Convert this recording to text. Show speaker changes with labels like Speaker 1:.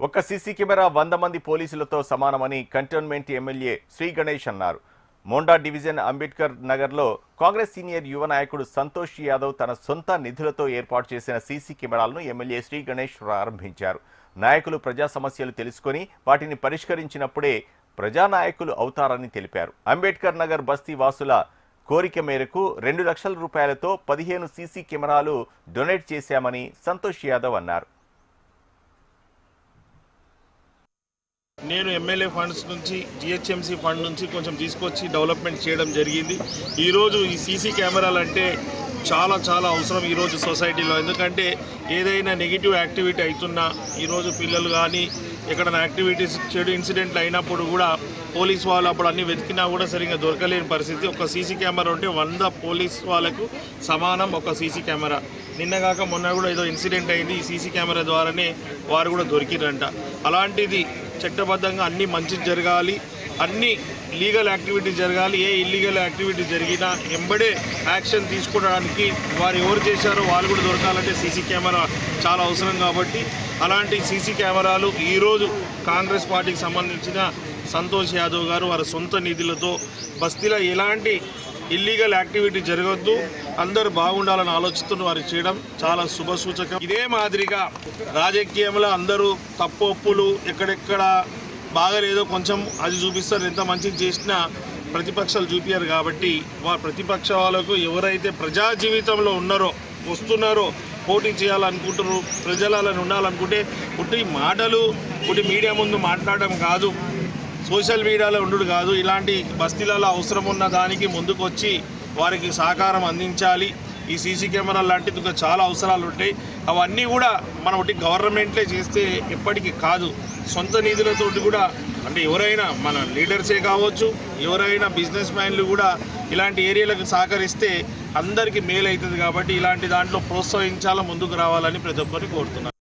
Speaker 1: ఒక్క CC camera 100 మంది పోలీసులతో సమానమని కంటోన్మెంట్ ఎమ్మెల్యే శ్రీ గణేష్ అన్నారు. మోండా డివిజన్ అంబేద్కర్ నగర్లో కాంగ్రెస్ సీనియర్ యువ నాయకుడు సంతోష్ యాదవ్ తన సొంత నిధులతో ఏర్పాటు చేసిన సీసీ కెమెరాలను ఎమ్మెల్యే శ్రీ గణేష్ ప్రారంభించారు. నాయకులు ప్రజా సమస్యలు తెలుసుకొని వాటిని పరిష్కరించినప్పుడే ప్రజానాయకులు అవుతారని తెలిపారు. అంబేద్కర్ నగర్ బస్తీ వాసుల కోరిక మేరకు 2 లక్షల రూపాయలతో 15 సీసీ కెమెరాలు డొనేట్ చేశామని సంతోష్ యాదవ్ అన్నారు.
Speaker 2: నేను ఎమ్మెల్యే ఫండ్స్ నుంచి జిహెచ్ఎంసీ ఫండ్ నుంచి కొంచెం తీసుకొచ్చి డెవలప్మెంట్ చేయడం జరిగింది. ఈరోజు ఈ సీసీ కెమెరాలు అంటే చాలా అవసరం ఈరోజు సొసైటీలో. ఎందుకంటే ఏదైనా నెగిటివ్ యాక్టివిటీ అవుతున్నా ఈరోజు పిల్లలు కానీ ఎక్కడైనా యాక్టివిటీస్ చెడు ఇన్సిడెంట్లు అయినప్పుడు కూడా పోలీస్ వాళ్ళు అప్పుడు అన్ని వెతికినా కూడా సరిగ్గా దొరకలేని పరిస్థితి. ఒక సీసీ కెమెరా ఉంటే 100 పోలీస్ వాళ్ళకు సమానం ఒక సీసీ కెమెరా. నిన్నగాక మొన్న కూడా ఏదో ఇన్సిడెంట్ అయింది, ఈ సీసీ కెమెరా ద్వారానే వారు కూడా దొరికిరంట. అలాంటిది చట్టబద్ధంగా అన్నీ మంచి జరగాలి, అన్ని లీగల్ యాక్టివిటీ జరగాలి. ఏ ఇల్లీగల్ యాక్టివిటీ జరిగినా ఎంబడే యాక్షన్ తీసుకోవడానికి వారు ఎవరు చేశారో వాళ్ళు కూడా దొరకాలంటే సీసీ కెమెరా చాలా అవసరం. కాబట్టి అలాంటి సీసీ కెమెరాలు ఈరోజు కాంగ్రెస్ పార్టీకి సంబంధించిన సంతోష్ యాదవ్ గారు వారి సొంత నిధులతో బస్తీలో ఎలాంటి ఇల్లీగల్ యాక్టివిటీ జరగద్దు, అందరూ బాగుండాలని ఆలోచిస్తున్న వారు చేయడం చాలా శుభసూచకం. ఇదే మాదిరిగా రాజకీయంలో అందరూ తప్పు ఒప్పులు ఎక్కడెక్కడ బాగలేదో కొంచెం అది చూపిస్తారు. ఎంత మంచిది చేసినా ప్రతిపక్షాలు చూపించారు. కాబట్టి వారి ప్రతిపక్ష వాళ్ళకు ఎవరైతే ప్రజా జీవితంలో ఉన్నారో వస్తున్నారో పోటీ చేయాలనుకుంటున్నారు, ప్రజలను ఉండాలనుకుంటే పుట్టి మాటలు పుట్టి మీడియా ముందు మాట్లాడడం కాదు, సోషల్ మీడియాలో ఉండు కాదు, ఇలాంటి బస్తీలలో అవసరం ఉన్న దానికి ముందుకు వచ్చి వారికి సహకారం అందించాలి. ఈ సీసీ కెమెరా లాంటిది ఇంకా చాలా అవసరాలు ఉంటాయి. అవన్నీ కూడా మనం ఒకటి గవర్నమెంట్లే చేస్తే ఎప్పటికీ కాదు, సొంత నిధులతో కూడా అంటే ఎవరైనా మన లీడర్సే కావచ్చు, ఎవరైనా బిజినెస్ మ్యాన్లు కూడా ఇలాంటి ఏరియాలకు సహకరిస్తే అందరికీ మేలు అవుతుంది. కాబట్టి ఇలాంటి దాంట్లో ప్రోత్సహించాలా, ముందుకు రావాలని ప్రతి ఒక్కరిని కోరుతున్నాను.